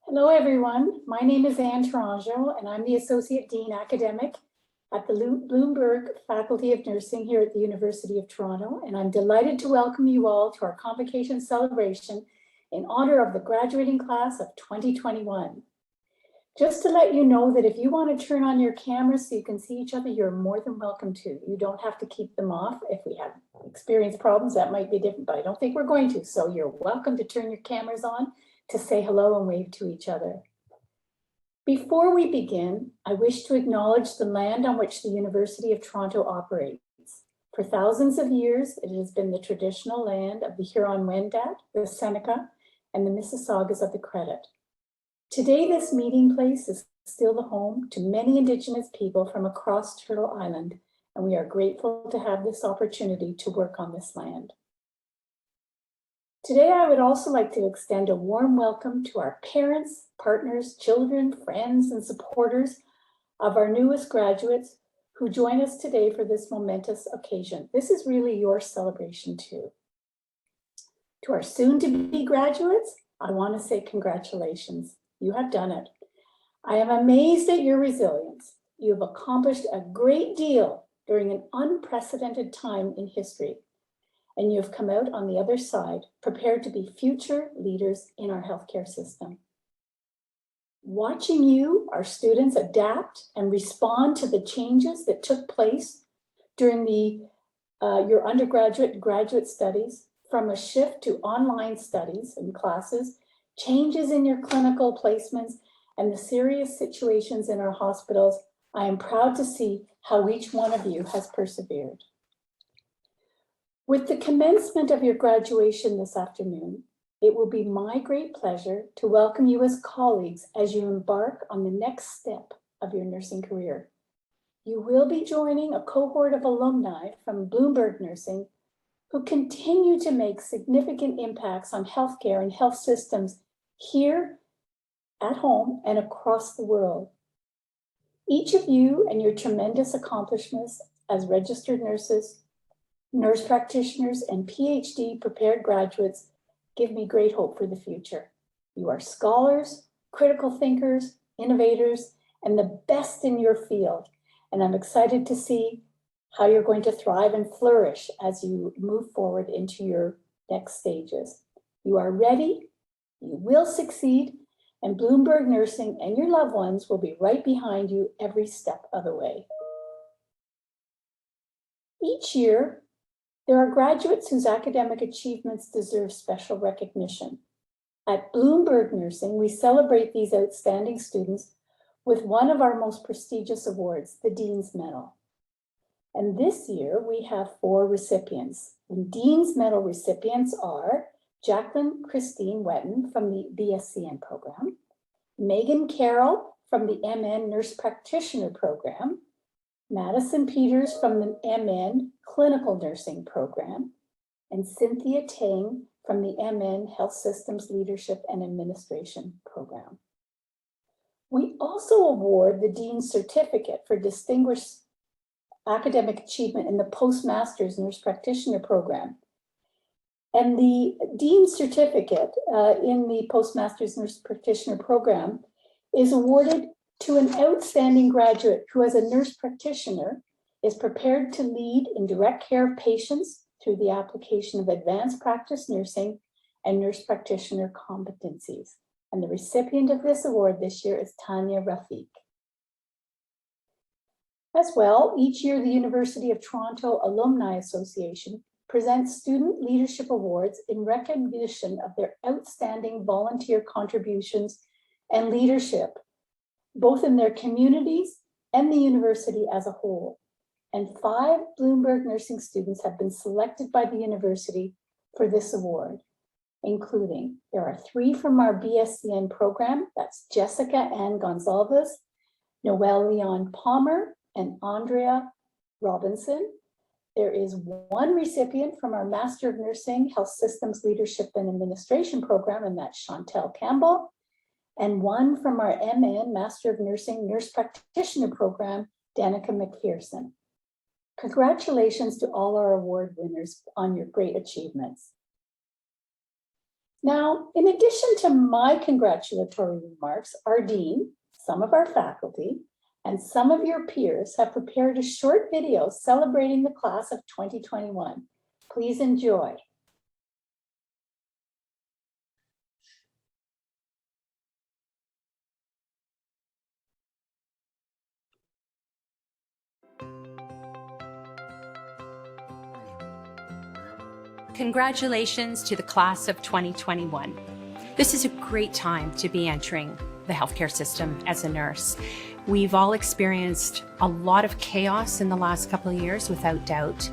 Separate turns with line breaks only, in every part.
Hello, everyone. My name is Anne Taranjo, and I'm the Associate Dean Academic at the Bloomberg Faculty of Nursing here at the University of Toronto, and I'm delighted to welcome you all to our convocation celebration in honor of the graduating class of 2021. Just to let you know that if you want to turn on your cameras so you can see each other, you're more than welcome to. You don't have to keep them off. If we have experienced problems, that might be different, but I don't think we're going to. So you're welcome to turn your cameras on to say hello and wave to each other. Before we begin, I wish to acknowledge the land on which the University of Toronto operates. For thousands of years, it has been the traditional land of the Huron-Wendat, the Seneca, and the Mississaugas of the Credit. Today, this meeting place is still the home to many Indigenous people from across Turtle Island, and we are grateful to have this opportunity to work on this land. Today, I would also like to extend a warm welcome to our parents, partners, children, friends, and supporters of our newest graduates who join us today for this momentous occasion. This is really your celebration too. To our soon-to-be graduates, I want to say congratulations. You have done it. I am amazed at your resilience. You have accomplished a great deal during an unprecedented time in history, and you have come out on the other side, prepared to be future leaders in our healthcare system. Watching you, our students, adapt and respond to the changes that took place during your undergraduate and graduate studies, from a shift to online studies and classes, changes in your clinical placements, and the serious situations in our hospitals, I am proud to see how each one of you has persevered. With the commencement of your graduation this afternoon, it will be my great pleasure to welcome you as colleagues as you embark on the next step of your nursing career. You will be joining a cohort of alumni from Bloomberg Nursing who continue to make significant impacts on healthcare and health systems here at home and across the world. Each of you and your tremendous accomplishments as registered nurses, nurse practitioners, and PhD prepared graduates give me great hope for the future. You are scholars, critical thinkers, innovators, and the best in your field. And I'm excited to see how you're going to thrive and flourish as you move forward into your next stages. You are ready, you will succeed, and Bloomberg Nursing and your loved ones will be right behind you every step of the way. Each year, there are graduates whose academic achievements deserve special recognition. At Bloomberg Nursing, we celebrate these outstanding students with one of our most prestigious awards, the Dean's Medal. And this year, we have 4 recipients. And Dean's Medal recipients are Jacqueline Christine Wetton from the BSCN program, Megan Carroll from the MN Nurse Practitioner program, Madison Peters from the MN Clinical Nursing program, and Cynthia Tang from the MN Health Systems Leadership and Administration program. We also award the Dean's Certificate for Distinguished Academic Achievement in the Postmaster's Nurse Practitioner program. And the Dean's Certificate in the Postmaster's Nurse Practitioner program is awarded to an outstanding graduate who, as a nurse practitioner, is prepared to lead in direct care of patients through the application of advanced practice nursing and nurse practitioner competencies. And the recipient of this award this year is Tanya Rafiq. As well, each year the University of Toronto Alumni Association presents student leadership awards in recognition of their outstanding volunteer contributions and leadership, both in their communities and the university as a whole. And 5 Bloomberg nursing students have been selected by the university for this award, including there are 3 from our BSCN program. That's Jessica Ann Gonzalez, Noelle Leon Palmer, and Andrea Robinson. There is 1 recipient from our Master of Nursing, Health Systems Leadership and Administration program, and that's Chantel Campbell, and 1 from our MN, Master of Nursing, Nurse Practitioner program, Danica McPherson. Congratulations to all our award winners on your great achievements. Now, in addition to my congratulatory remarks, our dean, some of our faculty, and some of your peers have prepared a short video celebrating the class of 2021. Please enjoy.
Congratulations to the class of 2021. This is a great time to be entering the healthcare system as a nurse. We've all experienced a lot of chaos in the last couple of years, without doubt.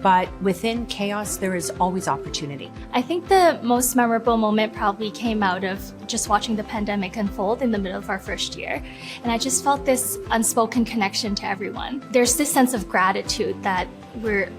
But within chaos, there is always opportunity.
I think the most memorable moment probably came out of just watching the pandemic unfold in the middle of our first year. And I just felt this unspoken connection to everyone. There's this sense of gratitude that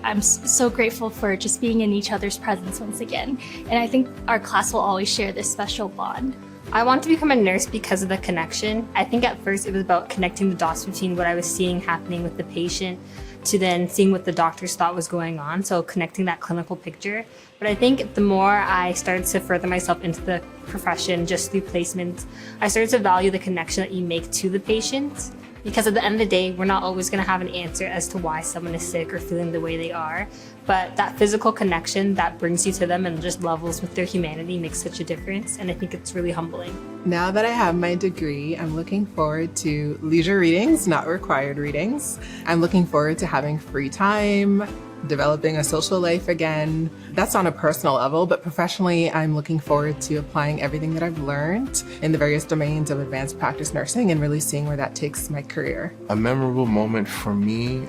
I'm so grateful for just being in each other's presence once again. And I think our class will always share this special bond.
I wanted to become a nurse because of the connection. I think at first it was about connecting the dots between what I was seeing happening with the patient to then seeing what the doctors thought was going on, so connecting that clinical picture. But I think the more I started to further myself into the profession just through placements, I started to value the connection that you make to the patient. Because at the end of the day, we're not always going to have an answer as to why someone is sick or feeling the way they are. But that physical connection that brings you to them and just levels with their humanity makes such a difference. And I think it's really humbling.
Now that I have my degree, I'm looking forward to leisure readings, not required readings. I'm looking forward to having free time, developing a social life again. That's on a personal level, but professionally, I'm looking forward to applying everything that I've learned in the various domains of advanced practice nursing and really seeing where that takes my career.
A memorable moment for me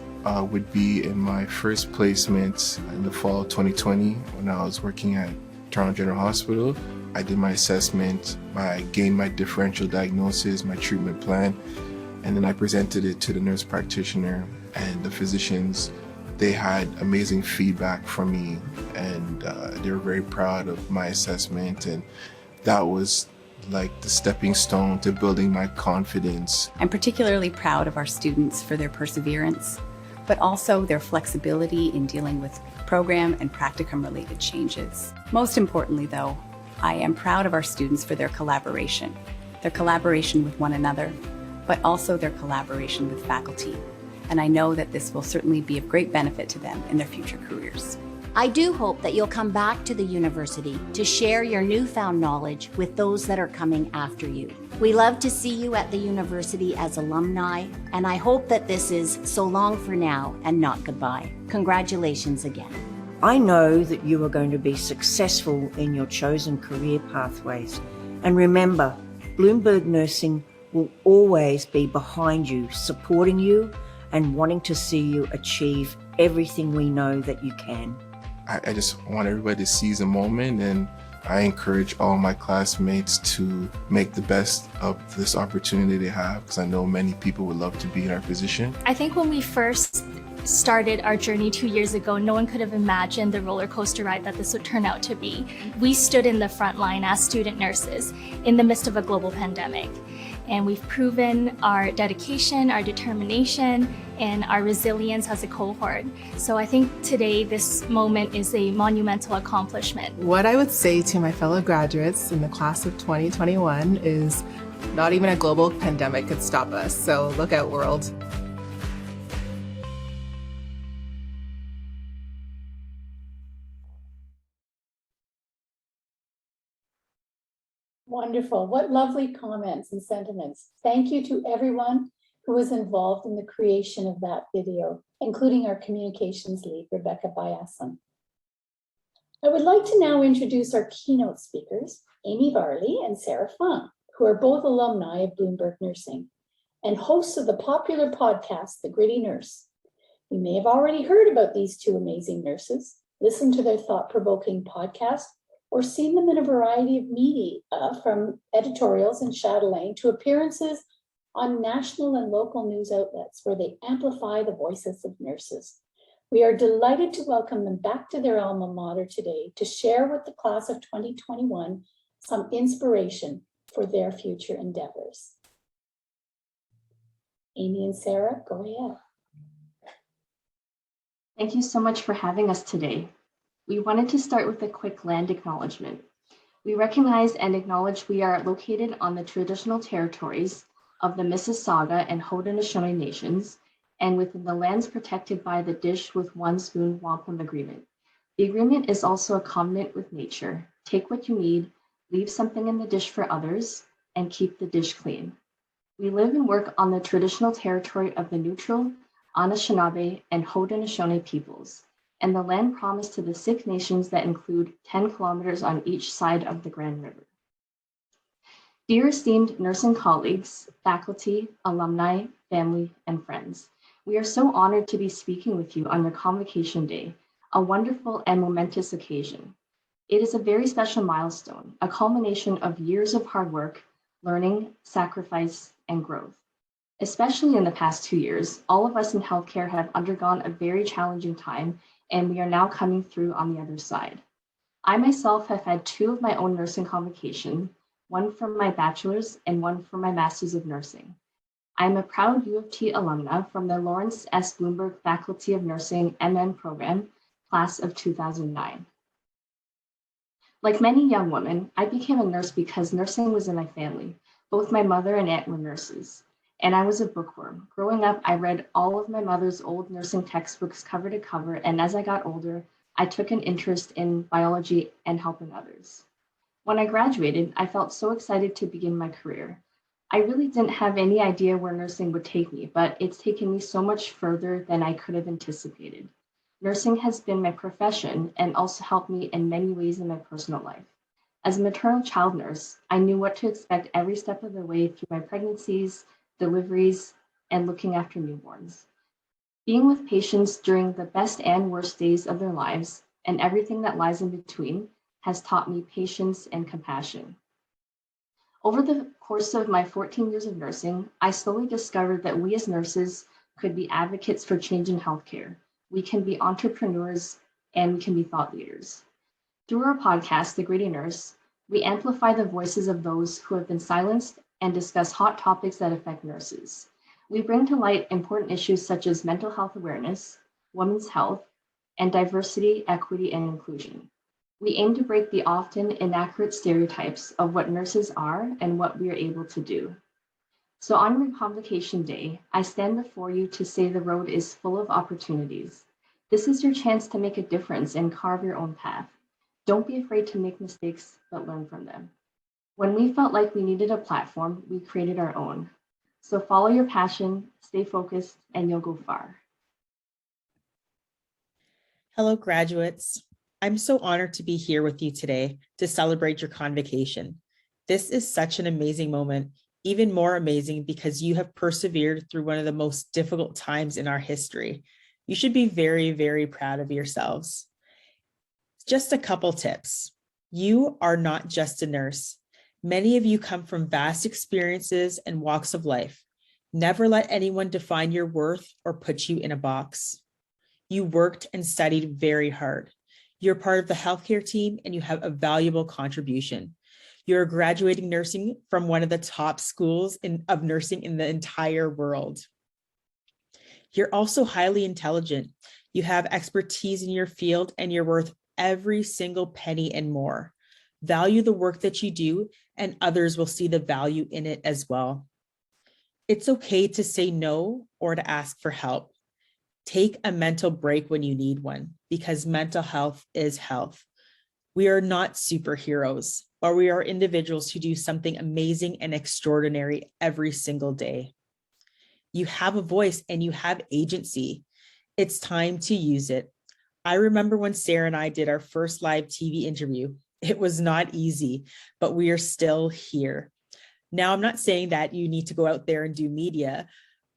would be in my first placement in the fall of 2020 when I was working at Toronto General Hospital. I did my assessment, I gained my differential diagnosis, my treatment plan, and then I presented it to the nurse practitioner and the physicians. They had amazing feedback from me, and they were very proud of my assessment, and that was like the stepping stone to building my confidence.
I'm particularly proud of our students for their perseverance, but also their flexibility in dealing with program and practicum-related changes. Most importantly, though, I am proud of our students for their collaboration with one another, but also their collaboration with faculty. And I know that this will certainly be of great benefit to them in their future careers.
I do hope that you'll come back to the university to share your newfound knowledge with those that are coming after you. We love to see you at the university as alumni, and I hope that this is so long for now and not goodbye. Congratulations again.
I know that you are going to be successful in your chosen career pathways. And remember, Bloomberg Nursing will always be behind you, supporting you and wanting to see you achieve everything we know that you can.
I just want everybody to seize a moment, and I encourage all my classmates to make the best of this opportunity they have, because I know many people would love to be in our position.
I think when we first started our journey 2 years ago, no one could have imagined the roller coaster ride that this would turn out to be. We stood in the front line as student nurses in the midst of a global pandemic. And we've proven our dedication, our determination, and our resilience as a cohort. So I think today this moment is a monumental accomplishment.
What I would say to my fellow graduates in the class of 2021 is not even a global pandemic could stop us. So look out, world.
Wonderful. What lovely comments and sentiments. Thank you to everyone who was involved in the creation of that video, including our communications lead, Rebecca Biason. I would like to now introduce our keynote speakers, Amy Varley and Sarah Fung, who are both alumni of Bloomberg Nursing and hosts of the popular podcast, The Gritty Nurse. You may have already heard about these two amazing nurses, listened to their thought-provoking podcast, or seen them in a variety of media, from editorials in Chatelaine to appearances on national and local news outlets where they amplify the voices of nurses. We are delighted to welcome them back to their alma mater today to share with the class of 2021 some inspiration for their future endeavors. Amy and Sarah, go ahead.
Thank you so much for having us today. We wanted to start with a quick land acknowledgement. We recognize and acknowledge we are located on the traditional territories of the Mississauga and Haudenosaunee nations and within the lands protected by the Dish with One Spoon Wampum Agreement. The agreement is also a covenant with nature. Take what you need, leave something in the dish for others, and keep the dish clean. We live and work on the traditional territory of the neutral, Anishinaabe, and Haudenosaunee peoples, and the land promised to the 6 nations that include 10 kilometers on each side of the Grand River. Dear esteemed nursing colleagues, faculty, alumni, family, and friends, we are so honored to be speaking with you on your Convocation Day, a wonderful and momentous occasion. It is a very special milestone, a culmination of years of hard work, learning, sacrifice, and growth. Especially in the past 2 years, all of us in healthcare have undergone a very challenging time, and we are now coming through on the other side. I myself have had 2 of my own nursing convocations, one for my bachelor's and one for my master's of nursing. I am a proud U of T alumna from the Lawrence S. Bloomberg Faculty of Nursing MN program, class of 2009. Like many young women, I became a nurse because nursing was in my family. Both my mother and aunt were nurses, and I was a bookworm. Growing up, I read all of my mother's old nursing textbooks cover to cover, and as I got older, I took an interest in biology and helping others. When I graduated, I felt so excited to begin my career. I really didn't have any idea where nursing would take me, but it's taken me so much further than I could have anticipated. Nursing has been my profession and also helped me in many ways in my personal life. As a maternal child nurse, I knew what to expect every step of the way through my pregnancies, deliveries, and looking after newborns. Being with patients during the best and worst days of their lives and everything that lies in between has taught me patience and compassion. Over the course of my 14 years of nursing, I slowly discovered that we as nurses could be advocates for change in healthcare. We can be entrepreneurs and we can be thought leaders. Through our podcast, The Gritty Nurse, we amplify the voices of those who have been silenced and discuss hot topics that affect nurses. We bring to light important issues such as mental health awareness, women's health, and diversity, equity, and inclusion. We aim to break the often inaccurate stereotypes of what nurses are and what we are able to do. So on your Convocation Day, I stand before you to say the road is full of opportunities. This is your chance to make a difference and carve your own path. Don't be afraid to make mistakes, but learn from them. When we felt like we needed a platform, we created our own. So follow your passion, stay focused, and you'll go far.
Hello, graduates. I'm so honored to be here with you today to celebrate your convocation. This is such an amazing moment, even more amazing because you have persevered through one of the most difficult times in our history. You should be very, very proud of yourselves. Just a couple tips. You are not just a nurse. Many of you come from vast experiences and walks of life. Never let anyone define your worth or put you in a box. You worked and studied very hard. You're part of the healthcare team and you have a valuable contribution. You're graduating nursing from one of the top schools of nursing in the entire world. You're also highly intelligent. You have expertise in your field and you're worth every single penny and more. Value the work that you do and others will see the value in it as well. It's okay to say no or to ask for help. Take a mental break when you need one because mental health is health. We are not superheroes, but we are individuals who do something amazing and extraordinary every single day. You have a voice and you have agency. It's time to use it. I remember when Sarah and I did our first live TV interview. It was not easy, but we are still here. Now, I'm not saying that you need to go out there and do media,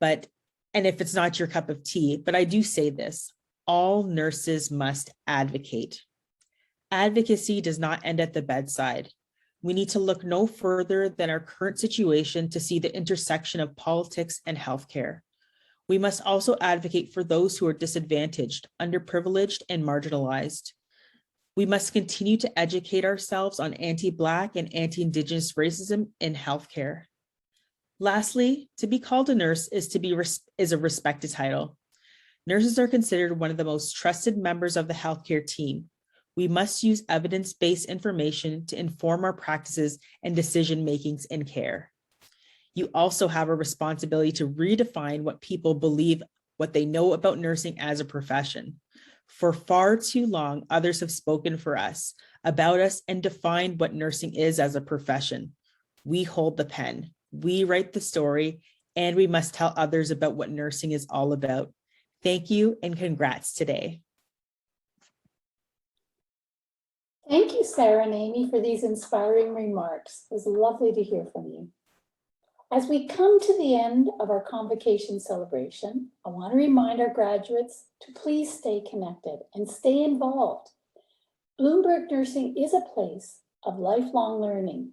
and if it's not your cup of tea, but I do say this, all nurses must advocate. Advocacy does not end at the bedside. We need to look no further than our current situation to see the intersection of politics and healthcare. We must also advocate for those who are disadvantaged, underprivileged, and marginalized. We must continue to educate ourselves on anti-Black and anti-Indigenous racism in healthcare. Lastly, to be called a nurse is a respected title. Nurses are considered one of the most trusted members of the healthcare team. We must use evidence-based information to inform our practices and decision-makings in care. You also have a responsibility to redefine what people believe, what they know about nursing as a profession. For far too long, others have spoken for us, about us, and defined what nursing is as a profession. We hold the pen, we write the story, and we must tell others about what nursing is all about. Thank you and congrats today.
Thank you, Sarah and Amy, for these inspiring remarks. It was lovely to hear from you. As we come to the end of our convocation celebration, I want to remind our graduates to please stay connected and stay involved. Bloomberg Nursing is a place of lifelong learning.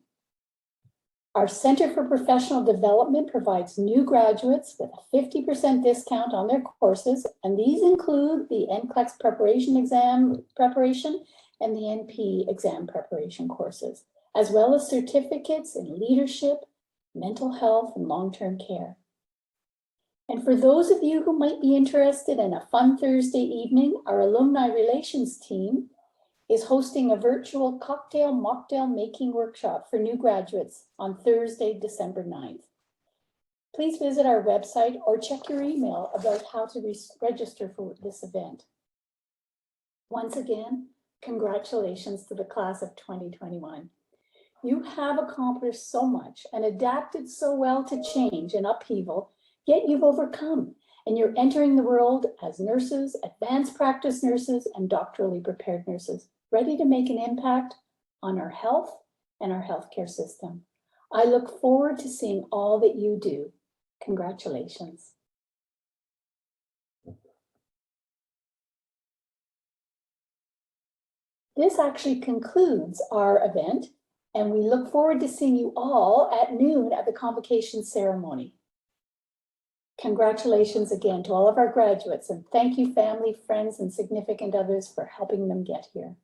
Our Center for Professional Development provides new graduates with a 50% discount on their courses, and these include the NCLEX exam preparation and the NP exam preparation courses, as well as certificates in leadership, mental health, and long-term care. And for those of you who might be interested in a fun Thursday evening, our alumni relations team is hosting a virtual cocktail mocktail making workshop for new graduates on Thursday, December 9th. Please visit our website or check your email about how to register for this event. Once again, congratulations to the class of 2021. You have accomplished so much and adapted so well to change and upheaval, yet you've overcome, and you're entering the world as nurses, advanced practice nurses, and doctorally prepared nurses, ready to make an impact on our health and our healthcare system. I look forward to seeing all that you do. Congratulations. This actually concludes our event, and we look forward to seeing you all at noon at the convocation ceremony. Congratulations again to all of our graduates, and thank you, family, friends, and significant others for helping them get here.